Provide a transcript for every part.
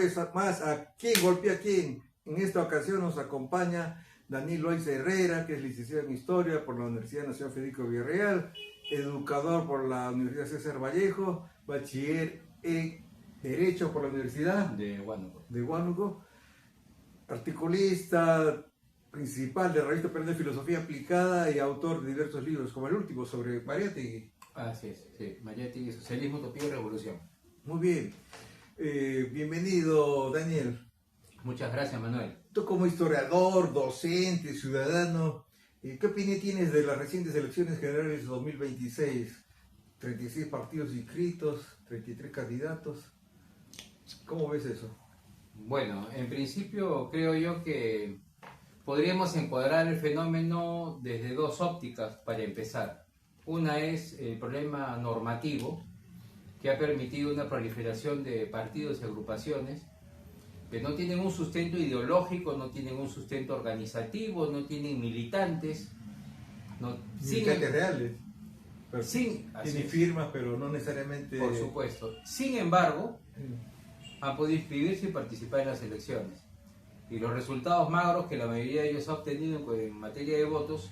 vez más a ¿Quién golpea a quién? En esta ocasión nos acompaña Daniel Loaiza Herrera, que es licenciado en Historia por la Universidad Nacional Federico Villarreal, educador por la Universidad César Vallejo, bachiller en Derecho por la Universidad de Huánuco, articulista principal de la revista Perú de Filosofía Aplicada y autor de diversos libros, como el último sobre Mariátegui. Así es, sí. Mariátegui, Socialismo, Utopía y Revolución. Muy bien. Bienvenido, Daniel. Muchas gracias, Manuel. Tú como historiador, docente, ciudadano, ¿qué opinión tienes de las recientes elecciones generales de 2026? 36 partidos inscritos, 33 candidatos. ¿Cómo ves eso? Bueno, en principio creo yo que podríamos encuadrar el fenómeno desde dos ópticas para empezar. Una es el problema normativo, que ha permitido una proliferación de partidos y agrupaciones que no tienen un sustento ideológico, no tienen un sustento organizativo, no tienen militantes. Militantes reales. Tienen firmas, pero no necesariamente... Por supuesto. Sin embargo, han podido inscribirse y participar en las elecciones. Y los resultados magros que la mayoría de ellos ha obtenido en materia de votos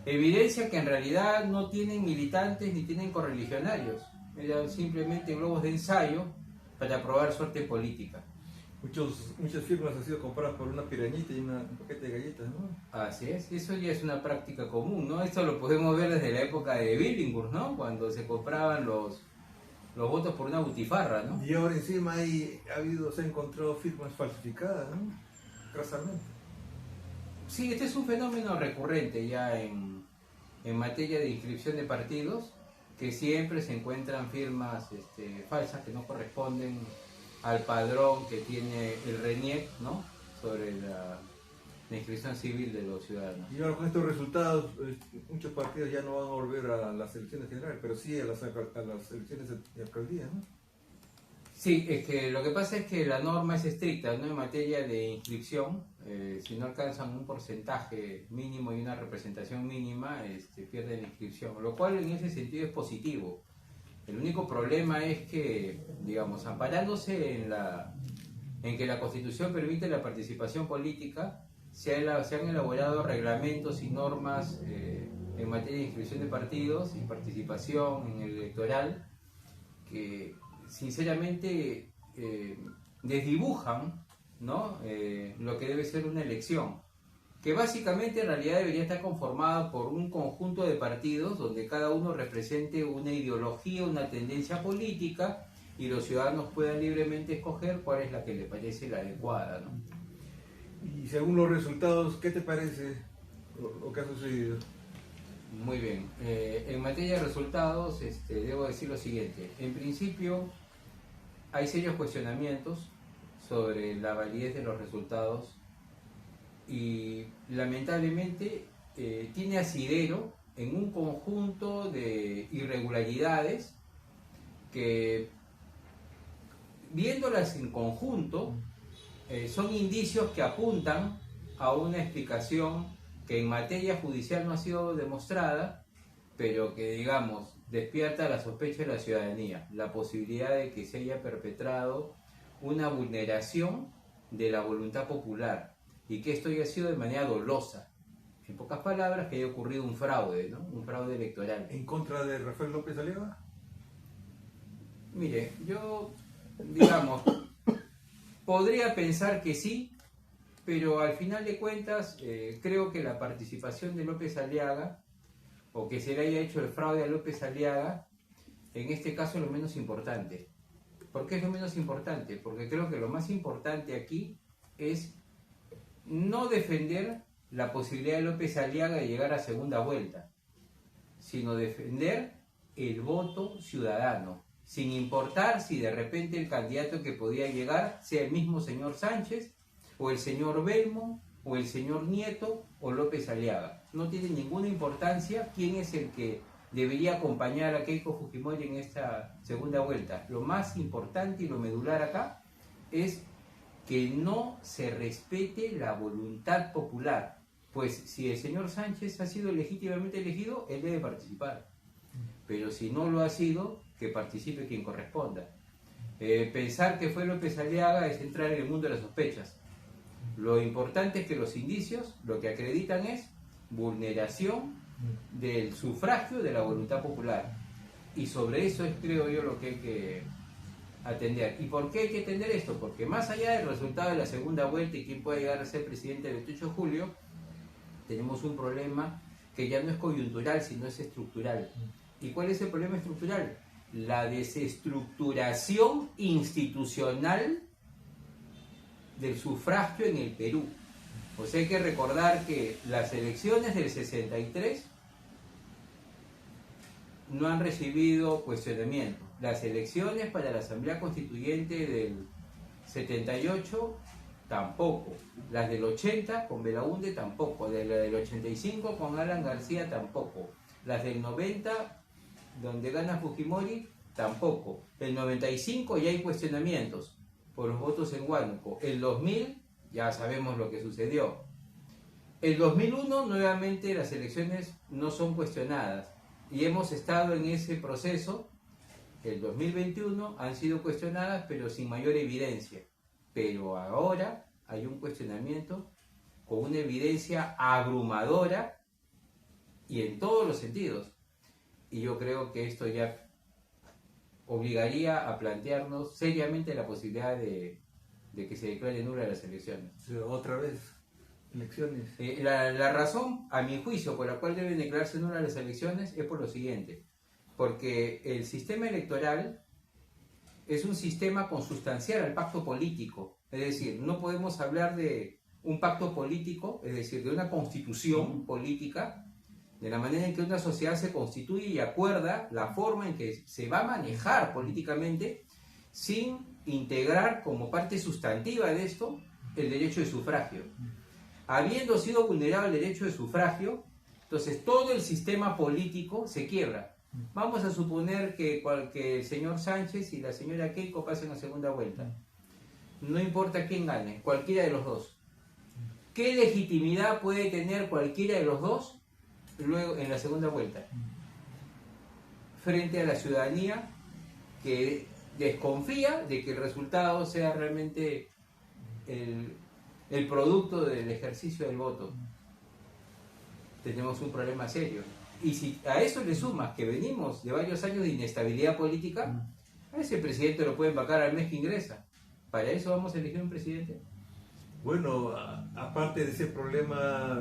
evidencia que en realidad no tienen militantes ni tienen correligionarios. Eran simplemente globos de ensayo para probar suerte política. Muchas firmas han sido compradas por una pirañita y un paquete de galletas, ¿no? Así es, eso ya es una práctica común, ¿no? Esto lo podemos ver desde la época de Billinghurst, ¿no? Cuando se compraban los votos por una butifarra, ¿no? Y ahora encima se han encontrado firmas falsificadas, ¿no? Crasamente. Sí, este es un fenómeno recurrente ya en materia de inscripción de partidos, que siempre se encuentran firmas falsas que no corresponden al padrón que tiene el RENIEC, ¿no? Sobre la inscripción civil de los ciudadanos. Y ahora con estos resultados, muchos partidos ya no van a volver a las elecciones generales, pero sí a las elecciones de alcaldía, ¿no? Sí, es que lo que pasa es que la norma es estricta, ¿no? En materia de inscripción, si no alcanzan un porcentaje mínimo y una representación mínima, pierden la inscripción, lo cual en ese sentido es positivo. El único problema es que, digamos, amparándose en que la Constitución permite la participación política, se han elaborado reglamentos y normas en materia de inscripción de partidos y participación en el electoral que sinceramente desdibujan, ¿no? Lo que debe ser una elección, que básicamente en realidad debería estar conformada por un conjunto de partidos donde cada uno represente una ideología, una tendencia política y los ciudadanos puedan libremente escoger cuál es la que les parece la adecuada, ¿no? Y según los resultados, ¿qué te parece lo que ha sucedido? Muy bien, en materia de resultados debo decir lo siguiente. En principio hay serios cuestionamientos sobre la validez de los resultados y lamentablemente tiene asidero en un conjunto de irregularidades que, viéndolas en conjunto, son indicios que apuntan a una explicación que en materia judicial no ha sido demostrada, pero que, digamos, despierta la sospecha de la ciudadanía, la posibilidad de que se haya perpetrado una vulneración de la voluntad popular y que esto haya sido de manera dolosa. En pocas palabras, que haya ocurrido un fraude, ¿no? Un fraude electoral. ¿En contra de Rafael López Aliaga? Mire, yo, digamos, podría pensar que sí, pero al final de cuentas creo que la participación de López Aliaga, o que se le haya hecho el fraude a López Aliaga, en este caso es lo menos importante. ¿Por qué es lo menos importante? Porque creo que lo más importante aquí es no defender la posibilidad de López Aliaga de llegar a segunda vuelta, sino defender el voto ciudadano, sin importar si de repente el candidato que podía llegar sea el mismo señor Sánchez, o el señor Belmo, o el señor Nieto, o López Aliaga. No tiene ninguna importancia quién es el que debería acompañar a Keiko Fujimori en esta segunda vuelta. Lo más importante y lo medular acá es que no se respete la voluntad popular, pues si el señor Sánchez ha sido legítimamente elegido, él debe participar, pero si no lo ha sido, que participe quien corresponda. Pensar que fue López Aliaga es entrar en el mundo de las sospechas. Lo importante es que los indicios lo que acreditan es vulneración del sufragio de la voluntad popular. Y sobre eso es, creo yo, lo que hay que atender. ¿Y por qué hay que atender esto? Porque más allá del resultado de la segunda vuelta y quién puede llegar a ser presidente el 28 de julio, tenemos un problema que ya no es coyuntural, sino es estructural. ¿Y cuál es el problema estructural? La desestructuración institucional del sufragio en el Perú. O sea, hay que recordar que las elecciones del 63 no han recibido cuestionamiento. Las elecciones para la Asamblea Constituyente del 78 tampoco. Las del 80 con Belaúnde tampoco. La del 85 con Alan García tampoco. Las del 90, donde gana Fujimori, tampoco. El 95 ya hay cuestionamientos por los votos en Huánuco. El 2000 ya sabemos lo que sucedió. El 2001 nuevamente las elecciones no son cuestionadas y hemos estado en ese proceso. El 2021 han sido cuestionadas pero sin mayor evidencia. Pero ahora hay un cuestionamiento con una evidencia abrumadora y en todos los sentidos. Y yo creo que esto ya obligaría a plantearnos seriamente la posibilidad de que se declaren nulas las elecciones. Otra vez, elecciones. La razón, a mi juicio, por la cual deben declararse nulas las elecciones es por lo siguiente. Porque el sistema electoral es un sistema consustancial al pacto político. Es decir, no podemos hablar de un pacto político, es decir, de una constitución política, de la manera en que una sociedad se constituye y acuerda la forma en que se va a manejar políticamente, sin integrar como parte sustantiva de esto el derecho de sufragio. Habiendo sido vulnerado el derecho de sufragio, entonces todo el sistema político se quiebra. Vamos a suponer que el señor Sánchez y la señora Keiko pasen a segunda vuelta. No importa quién gane, cualquiera de los dos. ¿Qué legitimidad puede tener cualquiera de los dos luego en la segunda vuelta? Frente a la ciudadanía que desconfía de que el resultado sea realmente el producto del ejercicio del voto. Tenemos un problema serio. Y si a eso le sumas que venimos de varios años de inestabilidad política, a ese presidente lo pueden vacar al mes que ingresa. ¿Para eso vamos a elegir un presidente? Bueno, aparte de ese problema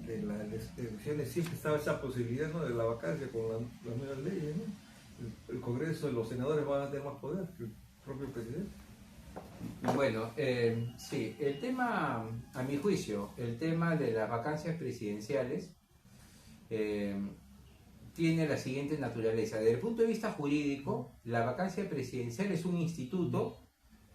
de las elecciones, siempre estaba esa posibilidad, ¿no?, de la vacancia con las nuevas leyes, ¿no? El Congreso, los senadores van a tener más poder que el propio presidente. Bueno, sí, el tema, a mi juicio, el tema de las vacancias presidenciales tiene la siguiente naturaleza. Desde el punto de vista jurídico, la vacancia presidencial es un instituto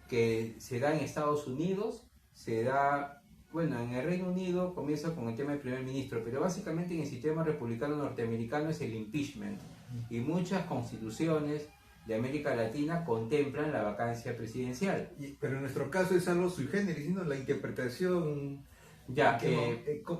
que se da en Estados Unidos, se da, bueno, en el Reino Unido comienza con el tema del primer ministro, pero básicamente en el sistema republicano norteamericano es el impeachment. Y muchas constituciones de América Latina contemplan la vacancia presidencial. Pero en nuestro caso es algo sui generis, sino la interpretación. Ya,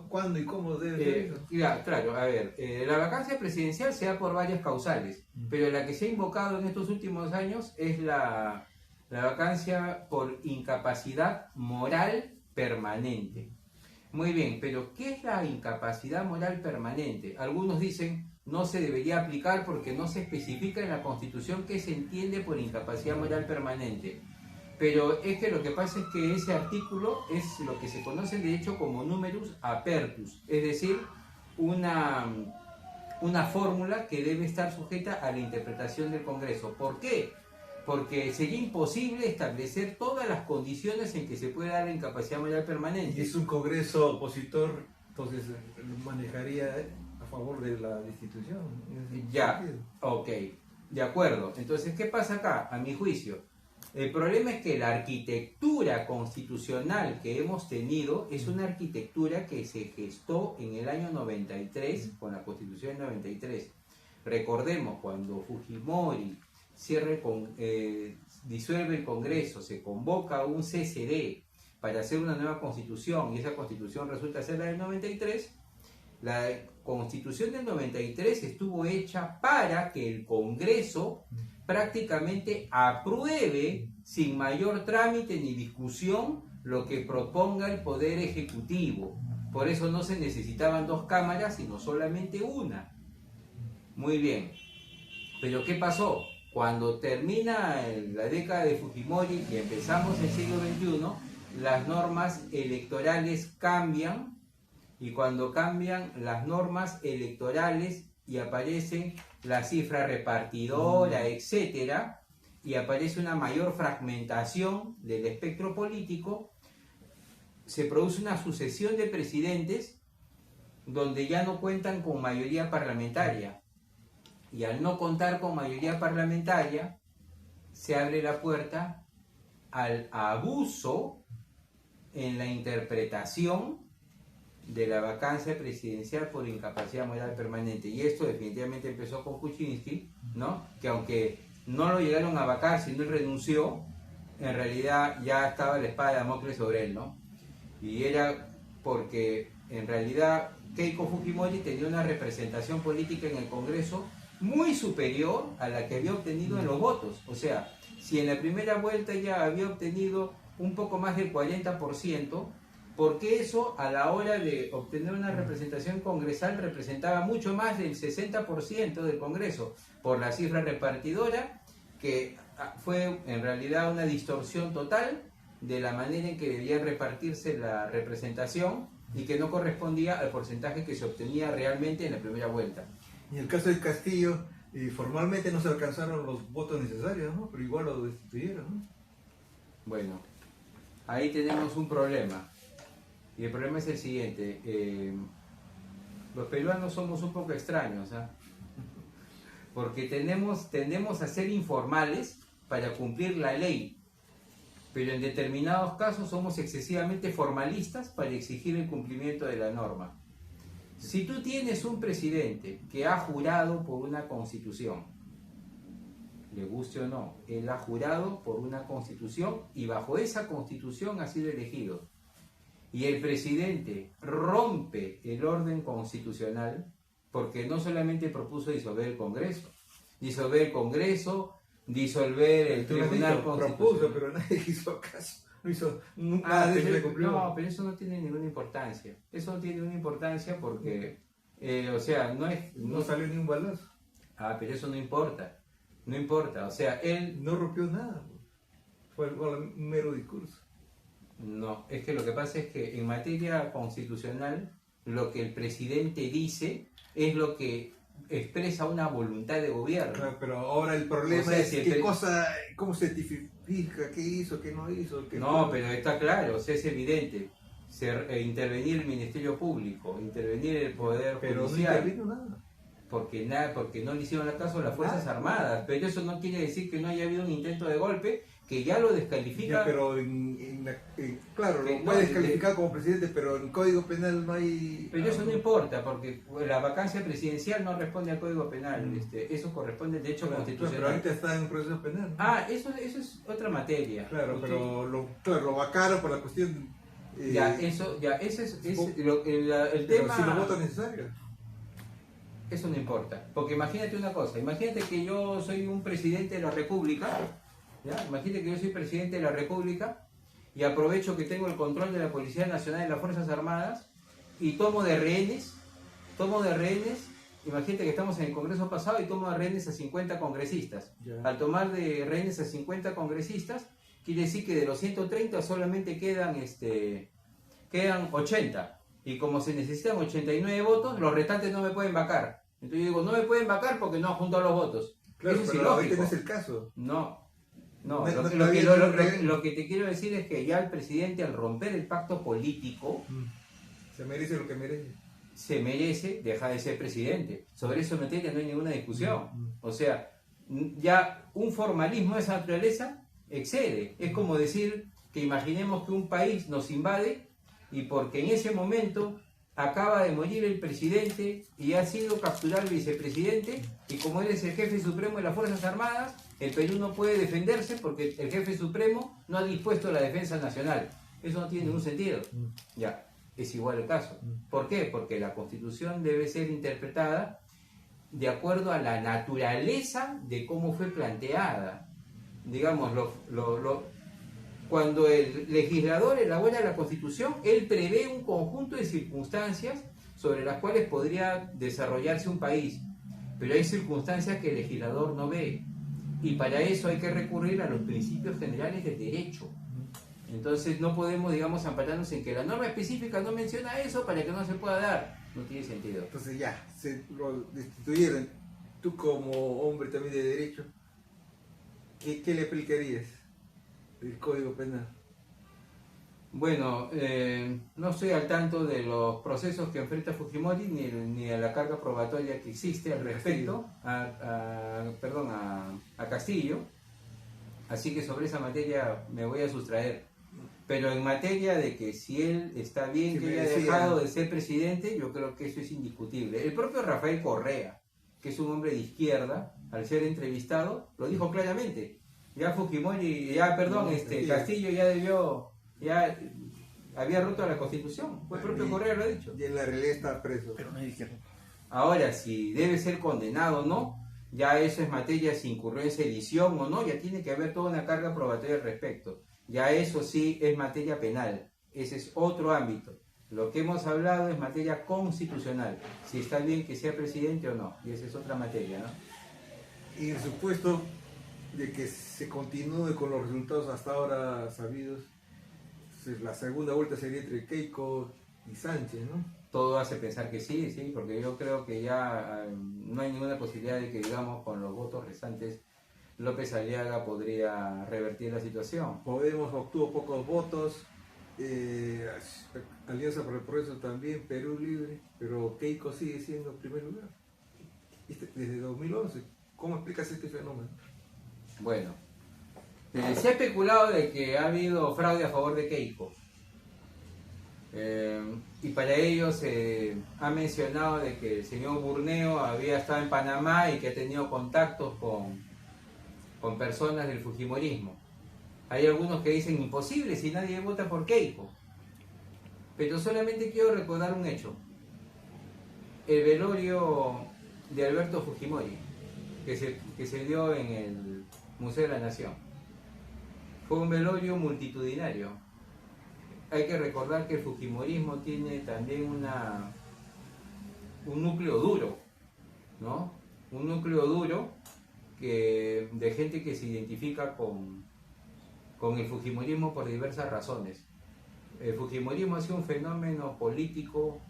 ¿cuándo y cómo debe ser eso? Ya, claro, a ver, la vacancia presidencial se da por varias causales, pero la que se ha invocado en estos últimos años es la vacancia por incapacidad moral permanente. Muy bien, pero ¿qué es la incapacidad moral permanente? Algunos dicen no se debería aplicar porque no se especifica en la Constitución qué se entiende por incapacidad moral permanente. Pero es que lo que pasa es que ese artículo es lo que se conoce en derecho como numerus apertus, es decir, una fórmula que debe estar sujeta a la interpretación del Congreso. ¿Por qué? Porque sería imposible establecer todas las condiciones en que se puede dar la incapacidad moral permanente. Y es un Congreso opositor, entonces manejaría a favor de la institución. Ya, ok, de acuerdo. Entonces, ¿qué pasa acá? A mi juicio, el problema es que la arquitectura constitucional que hemos tenido es una arquitectura que se gestó en el año 93, con la Constitución del 93. Recordemos, cuando Fujimori disuelve el Congreso, se convoca un CCD para hacer una nueva Constitución y esa Constitución resulta ser la del 93, La Constitución del 93 estuvo hecha para que el Congreso prácticamente apruebe sin mayor trámite ni discusión lo que proponga el Poder Ejecutivo. Por eso no se necesitaban dos cámaras, sino solamente una. Muy bien. Pero ¿qué pasó? Cuando termina la década de Fujimori y empezamos el siglo XXI, las normas electorales cambian, y cuando cambian las normas electorales y aparece la cifra repartidora, etcétera, y aparece una mayor fragmentación del espectro político, se produce una sucesión de presidentes donde ya no cuentan con mayoría parlamentaria. Y al no contar con mayoría parlamentaria, se abre la puerta al abuso en la interpretación de la vacancia presidencial por incapacidad moral permanente. Y esto definitivamente empezó con Kuczynski, ¿no? Que aunque no lo llegaron a vacar, sino él renunció, en realidad ya estaba la espada de Damocles sobre él, ¿no? Y era porque en realidad Keiko Fujimori tenía una representación política en el Congreso muy superior a la que había obtenido en los votos. O sea, si en la primera vuelta ya había obtenido un poco más del 40%, porque eso a la hora de obtener una representación congresal representaba mucho más del 60% del Congreso, por la cifra repartidora, que fue en realidad una distorsión total de la manera en que debía repartirse la representación y que no correspondía al porcentaje que se obtenía realmente en la primera vuelta. En el caso de Castillo, formalmente no se alcanzaron los votos necesarios, ¿no? Pero igual lo destituyeron, ¿no? Bueno, ahí tenemos un problema. Y el problema es el siguiente. Los peruanos somos un poco extraños, ¿eh? Porque tendemos a ser informales para cumplir la ley, pero en determinados casos somos excesivamente formalistas para exigir el cumplimiento de la norma. Si tú tienes un presidente que ha jurado por una constitución, le guste o no, él ha jurado por una constitución y bajo esa constitución ha sido elegido, y el presidente rompe el orden constitucional, porque no solamente propuso disolver el Congreso, disolver el Tribunal Constitucional. Propuso, pero nadie hizo caso. No hizo nada de eso le cumplió. No, pero eso no tiene ninguna importancia. Eso no tiene ninguna importancia porque, o sea, no salió ni un balazo. Pero eso no importa. No importa, o sea, él... No rompió nada. Fue un mero discurso. No, es que lo que pasa es que en materia constitucional, lo que el presidente dice es lo que expresa una voluntad de gobierno. Claro, pero ahora el problema es cómo se tipifica, qué hizo, qué no hizo. Pero está claro, o sea, es evidente. Intervenir el Ministerio Público, intervenir el Poder Judicial. Pero no intervino nada. Porque no le hicieron caso a las Fuerzas Armadas. Pero eso no quiere decir que no haya habido un intento de golpe que ya lo descalifica. Ya, pero claro, lo puede descalificar como presidente, pero en Código Penal no hay... Pero eso no importa, porque la vacancia presidencial no responde al Código Penal. Eso corresponde al derecho constitucional. Pero ahorita está en un proceso penal, ¿no? Eso es otra materia. Claro, pero lo vacaron por la cuestión... ese es el tema... Si los votos necesarios. Eso no importa, porque imagínate una cosa, imagínate que yo soy un presidente de la República, ¿ya? Imagínate que yo soy presidente de la República y aprovecho que tengo el control de la Policía Nacional y las Fuerzas Armadas y tomo de rehenes, imagínate que estamos en el Congreso pasado y tomo de rehenes a 50 congresistas. Ya. Al tomar de rehenes a 50 congresistas, quiere decir que de los 130 solamente quedan 80. Y como se necesitan 89 votos, los restantes no me pueden vacar. Entonces yo digo, no me pueden vacar porque no han juntado los votos. Claro, eso es pero ilógico. no es el caso. Lo que te quiero decir es que ya el presidente, al romper el pacto político, se merece lo que merece. Se merece dejar de ser presidente. Sobre eso no hay ninguna discusión. O sea, ya un formalismo de esa naturaleza excede. Es como decir que imaginemos que un país nos invade y porque en ese momento acaba de morir el presidente y ha sido capturado el vicepresidente, y como él es el jefe supremo de las Fuerzas Armadas, el Perú no puede defenderse porque el jefe supremo no ha dispuesto la defensa nacional. Eso no tiene ningún sentido. Ya. es igual el caso. ¿Por qué? Porque la Constitución debe ser interpretada de acuerdo a la naturaleza de cómo fue planteada. Digamos, cuando el legislador elabora la Constitución, él prevé un conjunto de circunstancias sobre las cuales podría desarrollarse un país, pero hay circunstancias que el legislador no ve, y para eso hay que recurrir a los principios generales del derecho. Entonces no podemos, digamos, ampararnos en que la norma específica no menciona eso para que no se pueda dar. No tiene sentido. Entonces ya, se lo destituyeron. Tú como hombre también de derecho, ¿qué le aplicarías el Código Penal? Bueno, no estoy al tanto de los procesos que enfrenta Fujimori ni a la carga probatoria que existe al respecto a Castillo, así que sobre esa materia me voy a sustraer. Pero en materia de que si él está bien que haya dejado de ser presidente, yo creo que eso es indiscutible. El propio Rafael Correa, que es un hombre de izquierda, al ser entrevistado, lo dijo claramente. Ya Fujimori, Castillo ya había roto la Constitución. El propio Correa lo ha dicho. Y en la realidad está preso. Pero no es izquierda. Ahora, si debe ser condenado o no, ya eso es materia si incurrió en sedición o no, ya tiene que haber toda una carga probatoria al respecto. Ya eso sí es materia penal, ese es otro ámbito. Lo que hemos hablado es materia constitucional, si está bien que sea presidente o no, y esa es otra materia, ¿no? Y en supuesto de que se continúe con los resultados hasta ahora sabidos, la segunda vuelta sería entre Keiko y Sánchez, ¿no? Todo hace pensar que sí, porque yo creo que ya no hay ninguna posibilidad de que, digamos, con los votos restantes, López Aliaga podría revertir la situación. Podemos obtuvo pocos votos, Alianza por el Progreso también, Perú Libre, pero Keiko sigue siendo primer lugar. Desde 2011, ¿cómo explicas este fenómeno? Bueno, se ha especulado de que ha habido fraude a favor de Keiko. Y para ello se ha mencionado de que el señor Burneo había estado en Panamá y que ha tenido contactos con personas del fujimorismo. Hay algunos que dicen imposible si nadie vota por Keiko. Pero solamente quiero recordar un hecho. El velorio de Alberto Fujimori, que se dio en el Museo de la Nación, fue un velorio multitudinario. Hay que recordar que el fujimorismo tiene también un núcleo duro, ¿no? Un núcleo duro de gente que se identifica con el fujimorismo por diversas razones. El fujimorismo ha sido un fenómeno político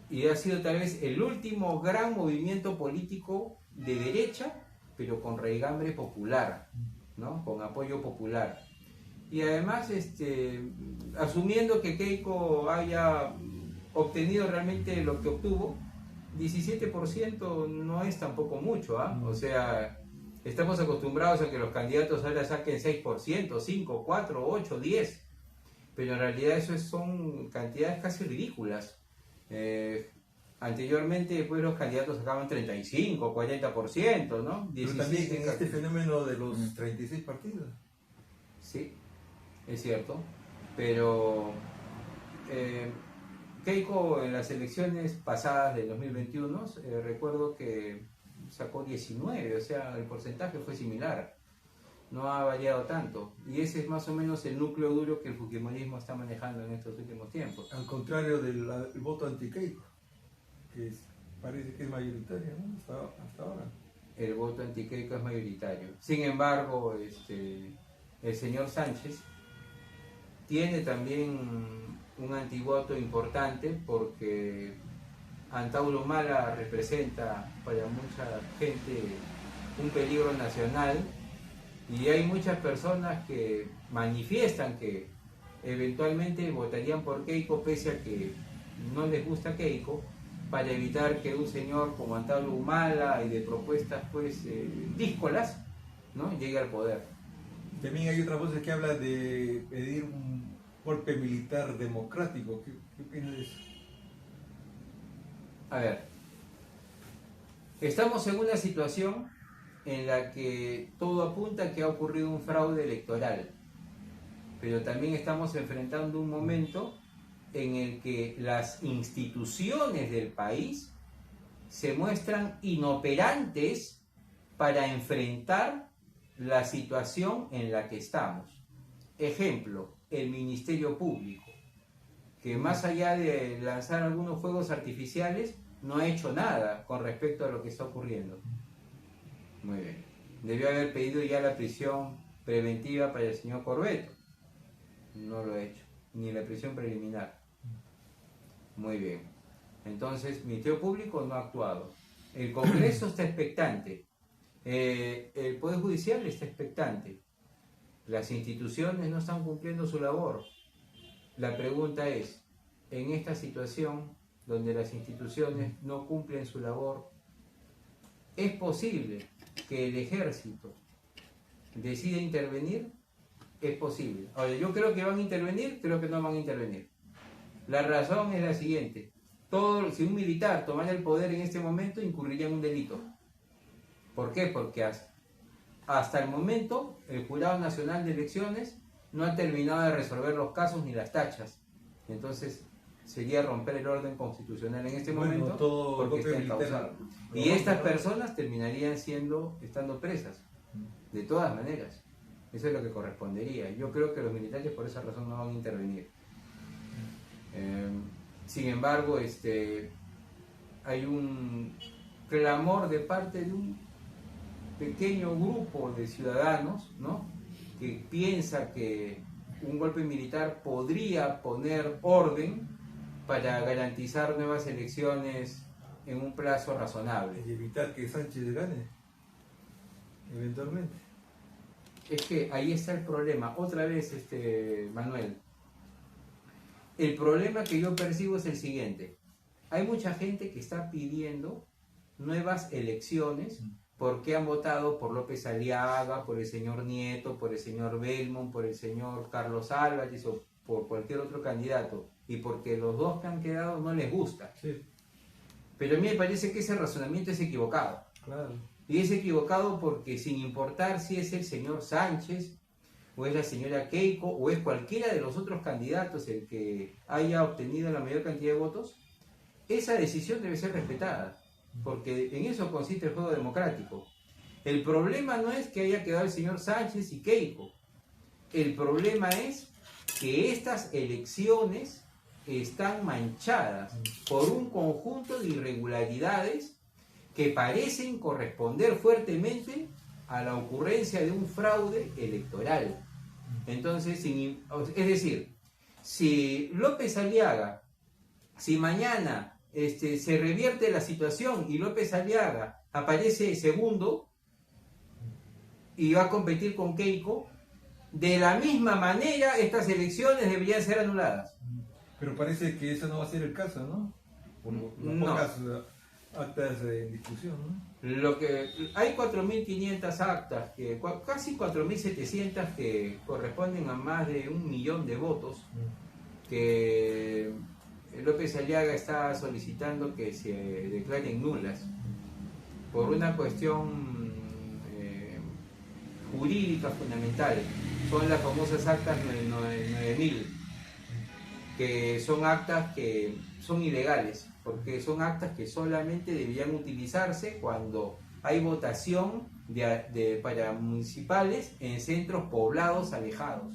y ha sido tal vez el último gran movimiento político de derecha, pero con raigambre popular, ¿no? Con apoyo popular. Y además, asumiendo que Keiko haya obtenido realmente lo que obtuvo, 17% no es tampoco mucho, ¿ah? O sea, estamos acostumbrados a que los candidatos ahora saquen 6%, 5, 4, 8, 10, pero en realidad eso son cantidades casi ridículas. Anteriormente pues los candidatos sacaban 35, 40%, ¿no? 17, pero también en este fenómeno de los 36 partidos. Sí, es cierto, pero Keiko en las elecciones pasadas del 2021, recuerdo que sacó 19, o sea, el porcentaje fue similar, no ha variado tanto, y ese es más o menos el núcleo duro que el fujimorismo está manejando en estos últimos tiempos. Al contrario del voto anti-Keiko, que parece que es mayoritario, ¿no? Hasta ahora. El voto anti-Keiko es mayoritario. Sin embargo, el señor Sánchez tiene también un antivoto importante porque Antauro Humala representa para mucha gente un peligro nacional y hay muchas personas que manifiestan que eventualmente votarían por Keiko pese a que no les gusta Keiko, para evitar que un señor como Antauro Humala y de propuestas pues díscolas, ¿no?, llegue al poder. También hay otra voz que habla de pedir un golpe militar democrático. ¿Qué opinas de eso? A ver, estamos en una situación en la que todo apunta a que ha ocurrido un fraude electoral, pero también estamos enfrentando un momento en el que las instituciones del país se muestran inoperantes para enfrentar la situación en la que estamos. Ejemplo, el Ministerio Público, que más allá de lanzar algunos fuegos artificiales, no ha hecho nada con respecto a lo que está ocurriendo. Muy bien. Debió haber pedido ya la prisión preventiva para el señor Corbeto. No lo ha hecho. Ni la prisión preliminar. Muy bien. Entonces, el Ministerio Público no ha actuado. El Congreso está expectante. El Poder Judicial está expectante. Las instituciones no están cumpliendo su labor. La pregunta es, en esta situación donde las instituciones no cumplen su labor, ¿es posible que el ejército decida intervenir? Es posible. Ahora, yo creo que van a intervenir, creo que no van a intervenir. La razón es la siguiente. Si un militar tomara el poder en este momento, incurriría en un delito. ¿Por qué? Porque hasta el momento el Jurado Nacional de Elecciones no ha terminado de resolver los casos ni las tachas. Entonces sería romper el orden constitucional en este momento porque está encausado. Y estas personas terminarían estando presas, de todas maneras. Eso es lo que correspondería. Yo creo que los militares por esa razón no van a intervenir. Sin embargo, hay un clamor de parte de un pequeño grupo de ciudadanos, ¿no?, que piensa que un golpe militar podría poner orden para garantizar nuevas elecciones en un plazo razonable. Y evitar que Sánchez gane, eventualmente. Es que ahí está el problema. Otra vez, Manuel. El problema que yo percibo es el siguiente. Hay mucha gente que está pidiendo nuevas elecciones porque han votado por López Aliaga, por el señor Nieto, por el señor Belmont, por el señor Carlos Álvarez o por cualquier otro candidato, y porque los dos que han quedado no les gusta. Sí. Pero a mí me parece que ese razonamiento es equivocado. Claro. Y es equivocado porque sin importar si es el señor Sánchez, o es la señora Keiko, o es cualquiera de los otros candidatos el que haya obtenido la mayor cantidad de votos, esa decisión debe ser respetada, porque en eso consiste el juego democrático. El problema no es que haya quedado el señor Sánchez y Keiko. El problema es que estas elecciones están manchadas por un conjunto de irregularidades que parecen corresponder fuertemente a la ocurrencia de un fraude electoral. Entonces, es decir, si López Aliaga, si mañana se revierte la situación y López Aliaga aparece segundo y va a competir con Keiko, de la misma manera estas elecciones deberían ser anuladas. Pero parece que eso no va a ser el caso, ¿no? Por las pocas actas en discusión, ¿no? Hay 4.500 actas, casi 4.700 que corresponden a más de 1 millón de votos, que López Aliaga está solicitando que se declaren nulas por una cuestión jurídica fundamental. Son las famosas actas 9.000, que son actas que son ilegales, porque son actas que solamente deberían utilizarse cuando hay votación para municipales en centros poblados alejados,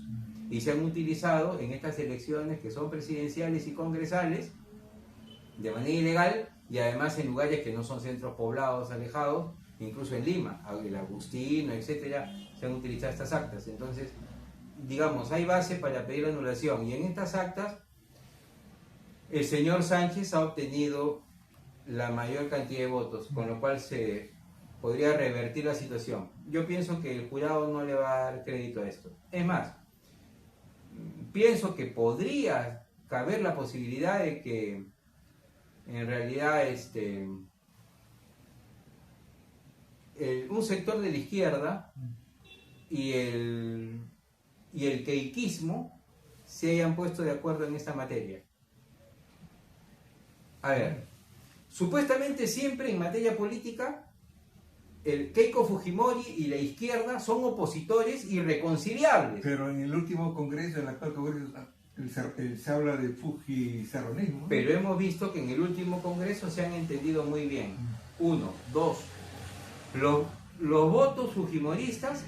y se han utilizado en estas elecciones que son presidenciales y congresales de manera ilegal, y además en lugares que no son centros poblados alejados, incluso en Lima, el Agustino, etcétera, se han utilizado estas actas. Entonces, digamos, hay base para pedir la anulación, y en estas actas el señor Sánchez ha obtenido la mayor cantidad de votos, con lo cual se podría revertir la situación. Yo pienso que el jurado no le va a dar crédito a esto. Es más, pienso que podría caber la posibilidad de que en realidad un sector de la izquierda y el keikismo se hayan puesto de acuerdo en esta materia. A ver, supuestamente siempre en materia política el Keiko Fujimori y la izquierda son opositores irreconciliables. Pero en el último congreso, el actual congreso, Se habla de fujicerronismo, ¿no? Pero hemos visto que en el último congreso se han entendido muy bien. Uno, dos, los votos fujimoristas,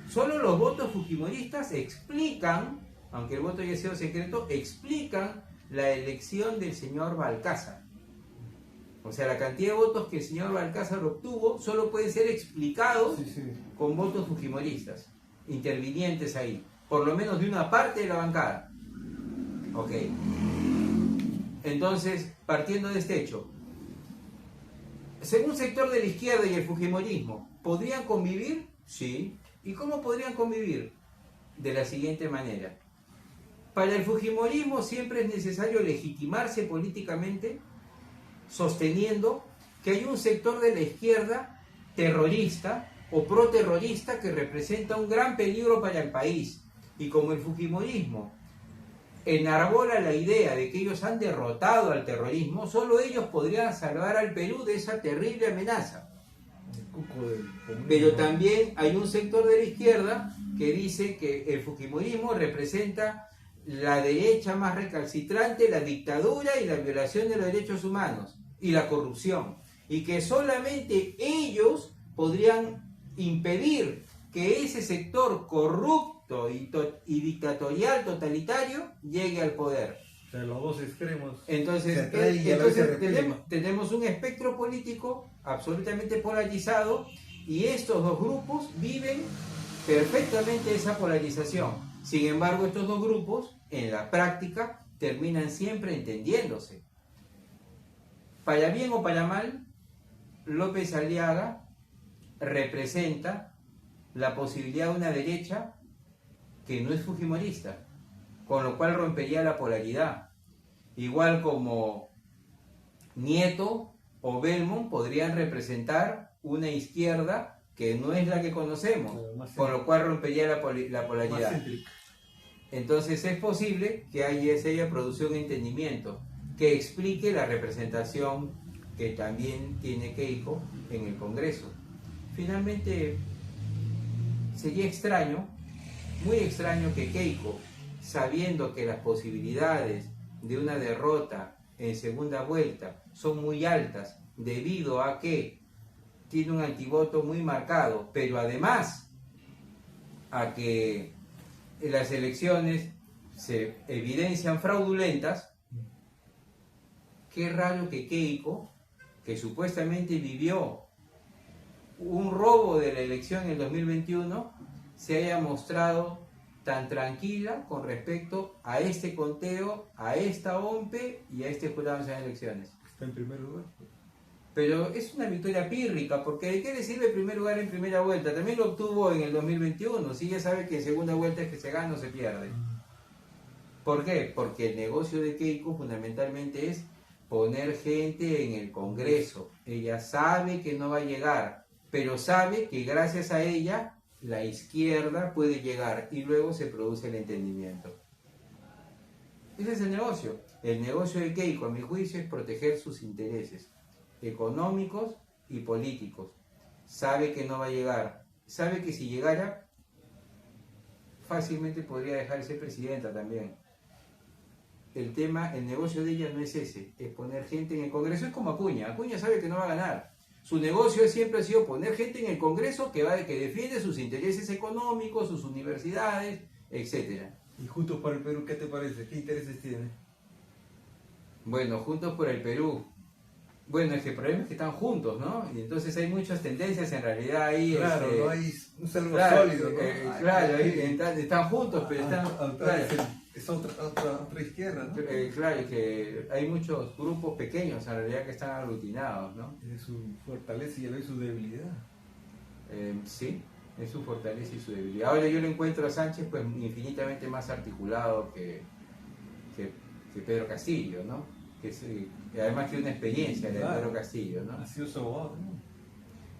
solo los votos fujimoristas explican, aunque el voto haya sido secreto, explican la elección del señor Balcázar. O sea, la cantidad de votos que el señor Balcázar obtuvo solo pueden ser explicados con votos fujimoristas, intervinientes ahí, por lo menos de una parte de la bancada. Ok. Entonces, partiendo de este hecho, según un sector de la izquierda y el fujimorismo, ¿podrían convivir? Sí. ¿Y cómo podrían convivir? De la siguiente manera. Para el fujimorismo siempre es necesario legitimarse políticamente sosteniendo que hay un sector de la izquierda terrorista o proterrorista que representa un gran peligro para el país. Y como el fujimorismo enarbola la idea de que ellos han derrotado al terrorismo, solo ellos podrían salvar al Perú de esa terrible amenaza. Pero también hay un sector de la izquierda que dice que el fujimorismo representa la derecha más recalcitrante, la dictadura y la violación de los derechos humanos y la corrupción, y que solamente ellos podrían impedir que ese sector corrupto y dictatorial totalitario llegue al poder. O sea, los dos extremos. Entonces tenemos un espectro político absolutamente polarizado y estos dos grupos viven perfectamente esa polarización. Sin embargo, estos dos grupos en la práctica terminan siempre entendiéndose. Para bien o para mal, López Aliaga representa la posibilidad de una derecha que no es fujimorista, con lo cual rompería la polaridad. Igual como Nieto o Belmont podrían representar una izquierda que no es la que conocemos, con lo cual rompería la polaridad. Entonces es posible que se haya producido un entendimiento que explique la representación que también tiene Keiko en el Congreso. Finalmente, sería extraño, muy extraño que Keiko, sabiendo que las posibilidades de una derrota en segunda vuelta son muy altas debido a que tiene un antivoto muy marcado, pero además a que las elecciones se evidencian fraudulentas, qué raro que Keiko, que supuestamente vivió un robo de la elección en el 2021, se haya mostrado tan tranquila con respecto a este conteo, a esta OMPE y a este jurado de elecciones. Está en primer lugar. Pero es una victoria pírrica, porque ¿de qué le sirve el primer lugar en primera vuelta? También lo obtuvo en el 2021, si ya sabe que en segunda vuelta es que se gana o se pierde. ¿Por qué? Porque el negocio de Keiko fundamentalmente es poner gente en el Congreso. Ella sabe que no va a llegar, pero sabe que gracias a ella la izquierda puede llegar y luego se produce el entendimiento. Ese es el negocio. El negocio de Keiko, a mi juicio, es proteger sus intereses económicos y políticos. Sabe que no va a llegar. Sabe que si llegara, fácilmente podría dejar de ser presidenta también. El negocio de ella no es ese, es poner gente en el Congreso. Es como Acuña. Acuña sabe que no va a ganar. Su negocio siempre ha sido poner gente en el Congreso que defiende sus intereses económicos, sus universidades, etc. ¿Y Juntos por el Perú qué te parece? ¿Qué intereses tiene? Bueno, Juntos por el Perú. Bueno, es que el problema es que están juntos, ¿no? Y entonces hay muchas tendencias en realidad ahí. Claro, no hay algo claro, sólido, ¿no? Claro, están juntos, pero están... Claro, es otra izquierda, ¿no? Claro, es que hay muchos grupos pequeños en realidad que están aglutinados, ¿no? Es su fortaleza y a la vez su debilidad. Sí, es su fortaleza y su debilidad. Ahora yo le encuentro a Sánchez pues infinitamente más articulado que Pedro Castillo, ¿no? Además tiene una experiencia de Pedro Castillo, ¿no? Ha sido su abogado, ¿no?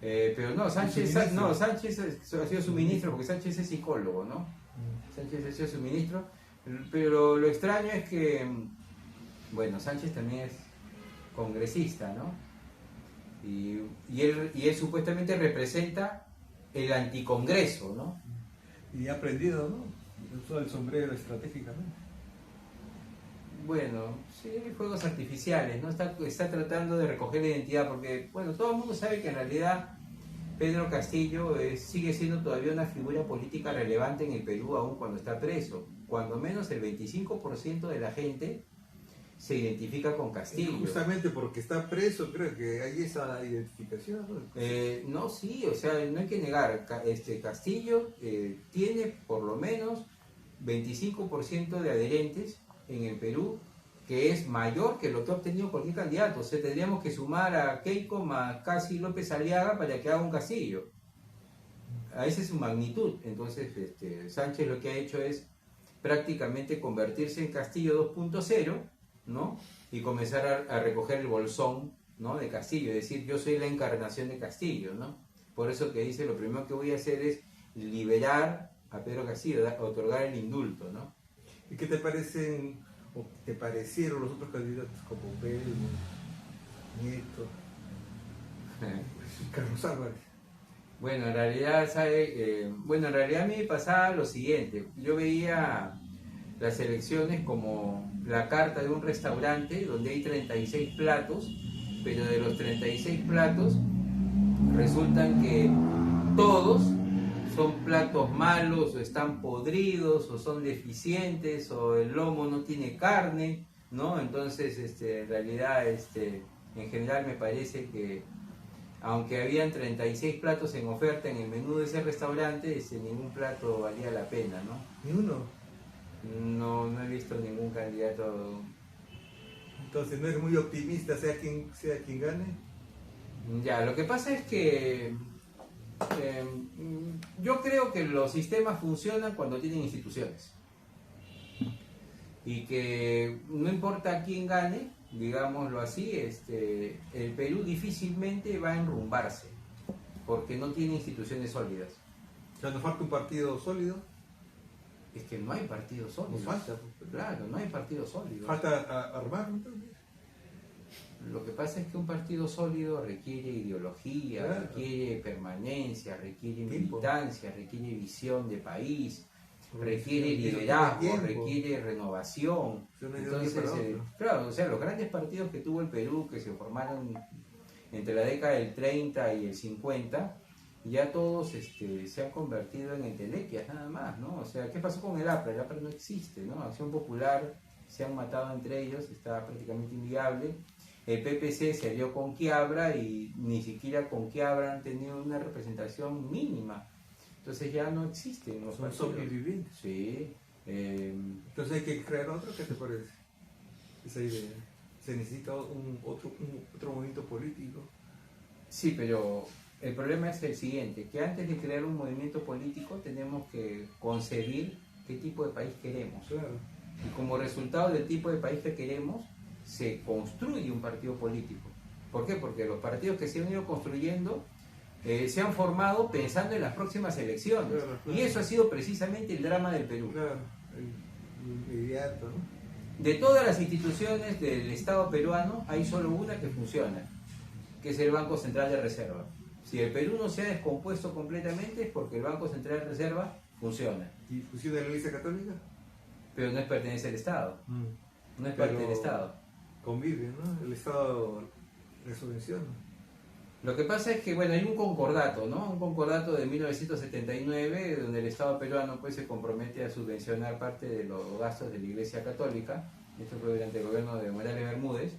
Pero no, Sánchez ha sido su ministro, porque Sánchez es psicólogo, ¿no? Sánchez ha sido su ministro, pero lo extraño es que, bueno, Sánchez también es congresista, ¿no? Y él supuestamente representa el anticongreso, ¿no? Y ha aprendido, ¿no? Usó el sombrero estratégicamente. Bueno, sí, fuegos artificiales, ¿no? Está tratando de recoger la identidad, porque, bueno, todo el mundo sabe que en realidad Pedro Castillo sigue siendo todavía una figura política relevante en el Perú, aun cuando está preso. Cuando menos el 25% de la gente se identifica con Castillo. Justamente porque está preso, creo que hay esa identificación, ¿no? No, sí, o sea, no hay que negar, Castillo tiene por lo menos 25% de adherentes en el Perú, que es mayor que lo que ha obtenido cualquier candidato. O sea, tendríamos que sumar a Keiko más casi López Aliaga para que haga un Castillo. A esa es su magnitud. Entonces, Sánchez lo que ha hecho es prácticamente convertirse en Castillo 2.0, ¿no? Y comenzar a recoger el bolsón, ¿no? De Castillo, es decir, yo soy la encarnación de Castillo, ¿no? Por eso que dice, lo primero que voy a hacer es liberar a Pedro Castillo, otorgar el indulto, ¿no? ¿Y qué te parecen o te parecieron los otros candidatos como Belmo, Nieto, Carlos Álvarez? Bueno, en realidad, en realidad a mí me pasaba lo siguiente. Yo veía las elecciones como la carta de un restaurante donde hay 36 platos, pero de los 36 platos resultan que todos son platos malos, o están podridos, o son deficientes, o el lomo no tiene carne, ¿no? Entonces, en realidad, en general me parece que aunque habían 36 platos en oferta en el menú de ese restaurante, ningún plato valía la pena, ¿no? ¿Ni uno? No he visto ningún candidato. Entonces no eres muy optimista, sea quien gane. Ya, lo que pasa es que yo creo que los sistemas funcionan cuando tienen instituciones. Y que no importa quién gane, digámoslo así, el Perú difícilmente va a enrumbarse, porque no tiene instituciones sólidas. O sea, nos falta un partido sólido. Es que no hay partido sólido. Nos falta. Claro, no hay partido sólido. Falta armar, entonces. Lo que pasa es que un partido sólido requiere ideología, Claro. requiere permanencia, requiere Tiempo. militancia, requiere visión de país, requiere Eso tiene liderazgo, tiempo. requiere renovación. Es una idea para Entonces, otro. claro, o sea, los grandes partidos que tuvo el Perú, que se formaron entre la década del 30 y el 50, ya todos se han convertido en entelequias nada más, ¿no? O sea, ¿qué pasó con el APRA? El APRA no existe, ¿no? Acción Popular se han matado entre ellos, está prácticamente inviable. El PPC se alió con Quiabra y ni siquiera con Quiabra han tenido una representación mínima. Entonces ya no existen los Son partidos. sobrevivientes. Sí. Entonces hay que crear otro, ¿qué te parece? Esa idea. Se necesita otro movimiento político. Sí, pero el problema es el siguiente, que antes de crear un movimiento político tenemos que concebir qué tipo de país queremos. Claro. Y como resultado del tipo de país que queremos, se construye un partido político. ¿Por qué? Porque los partidos que se han ido construyendo se han formado pensando en las próximas elecciones. Claro, claro. Y eso ha sido precisamente el drama del Perú. Claro, el inmediato, ¿no? De todas las instituciones del Estado peruano, hay solo una que funciona, que es el Banco Central de Reserva. Si el Perú no se ha descompuesto completamente es porque el Banco Central de Reserva funciona, ¿Y funciona la Iglesia Católica? pero no pertenece al Estado, no es parte Pero del Estado. Convive, ¿no? El Estado le subvenciona. Lo que pasa es que, bueno, hay un concordato, ¿no? Un concordato de 1979, donde el Estado peruano pues se compromete a subvencionar parte de los gastos de la Iglesia Católica. Esto fue durante el gobierno de Morales Bermúdez.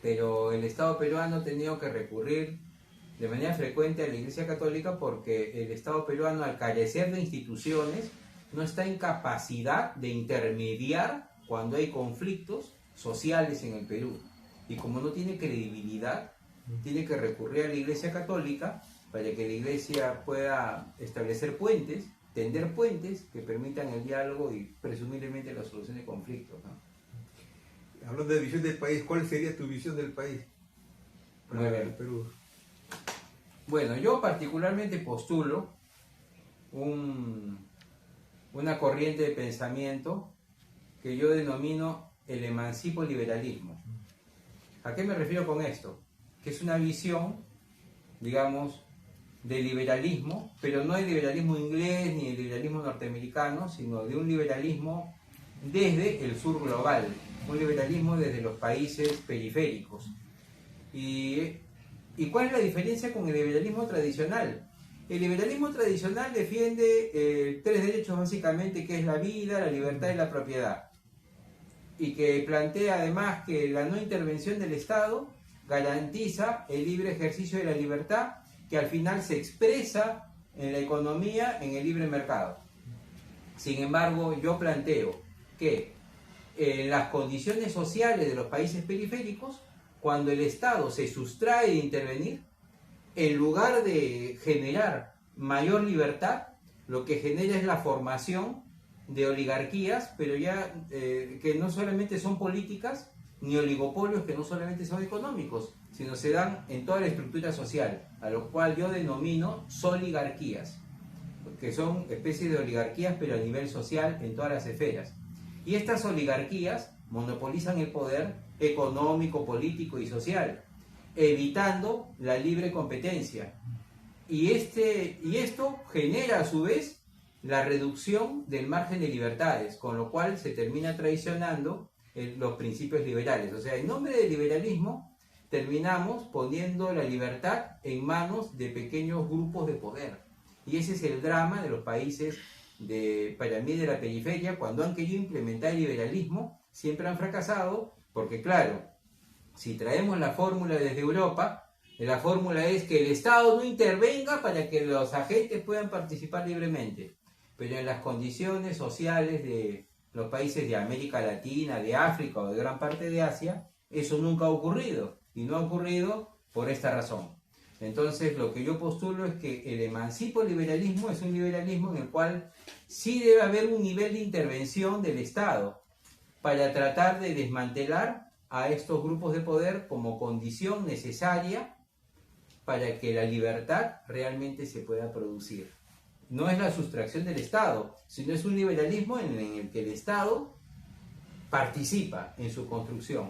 Pero el Estado peruano ha tenido que recurrir de manera frecuente a la Iglesia Católica porque el Estado peruano, al carecer de instituciones, no está en capacidad de intermediar cuando hay conflictos sociales en el Perú. Y como no tiene credibilidad, tiene que recurrir a la Iglesia Católica para que la Iglesia pueda establecer puentes, tender puentes que permitan el diálogo y presumiblemente la solución de conflictos, ¿no? Hablando de visión del país, ¿cuál sería tu visión del país para Muy bien. el Perú? Bueno, yo particularmente postulo una corriente de pensamiento que yo denomino el emancipo liberalismo. ¿A qué me refiero con esto? Que es una visión, digamos, de liberalismo, pero no el liberalismo inglés ni el liberalismo norteamericano, sino de un liberalismo desde el sur global, un liberalismo desde los países periféricos. ¿Y cuál es la diferencia con el liberalismo tradicional? El liberalismo tradicional defiende tres derechos básicamente, que es la vida, la libertad y la propiedad. Y que plantea además que la no intervención del Estado garantiza el libre ejercicio de la libertad, que al final se expresa en la economía, en el libre mercado. Sin embargo, yo planteo que en las condiciones sociales de los países periféricos, cuando el Estado se sustrae de intervenir, en lugar de generar mayor libertad, lo que genera es la formación de oligarquías, pero ya que no solamente son políticas, ni oligopolios que no solamente son económicos, sino se dan en toda la estructura social, a lo cual yo denomino soligarquías, que son especies de oligarquías, pero a nivel social en todas las esferas. Y estas oligarquías monopolizan el poder económico, político y social, evitando la libre competencia. Y esto genera a su vez la reducción del margen de libertades, con lo cual se termina traicionando los principios liberales. O sea, en nombre del liberalismo terminamos poniendo la libertad en manos de pequeños grupos de poder. Y ese es el drama de los países, para mí, de la periferia. Cuando han querido implementar el liberalismo, siempre han fracasado, porque claro, si traemos la fórmula desde Europa, la fórmula es que el Estado no intervenga para que los agentes puedan participar libremente. Pero en las condiciones sociales de los países de América Latina, de África o de gran parte de Asia, eso nunca ha ocurrido. Y no ha ocurrido por esta razón. Entonces, lo que yo postulo es que el emancipo liberalismo es un liberalismo en el cual sí debe haber un nivel de intervención del Estado para tratar de desmantelar a estos grupos de poder como condición necesaria para que la libertad realmente se pueda producir. No es la sustracción del Estado, sino es un liberalismo en el que el Estado participa en su construcción,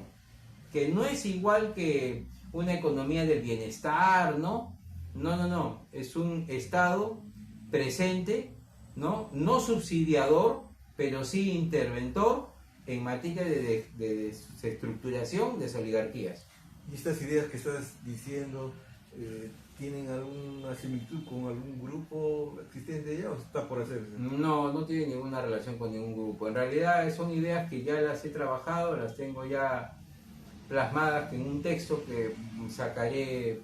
que no es igual que una economía del bienestar, ¿no? No, es un Estado presente, ¿no? No subsidiador, pero sí interventor en materia de desestructuración de las oligarquías. ¿Y estas ideas que estás diciendo tienen alguna similitud con algún grupo existente ya o está por hacerse? No tiene ninguna relación con ningún grupo. En realidad son ideas que ya las he trabajado, las tengo ya plasmadas en un texto que sacaré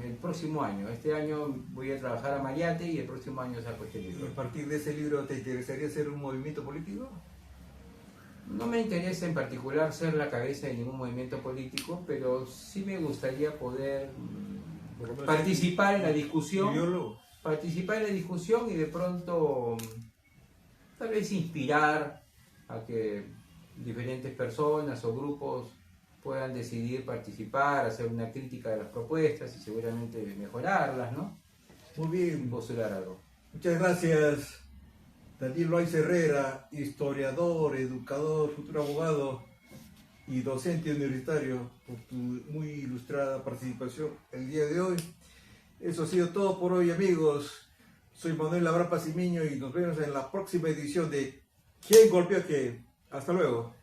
el próximo año. Este año voy a trabajar a Mayate y el próximo año saco este libro. ¿Y a partir de ese libro te interesaría hacer un movimiento político? No me interesa en particular ser la cabeza de ningún movimiento político, pero sí me gustaría poder participar en la discusión. Participar en la discusión y de pronto tal vez inspirar a que diferentes personas o grupos puedan decidir participar, hacer una crítica de las propuestas y seguramente mejorarlas, ¿no? Muy bien. Postular algo. Muchas gracias, Daniel Loaiza Herrera, historiador, educador, futuro abogado y docente universitario, por tu muy ilustrada participación el día de hoy. Eso ha sido todo por hoy, amigos. Soy Manuel Labrapa Simiño y nos vemos en la próxima edición de ¿Quién golpeó a quién? Hasta luego.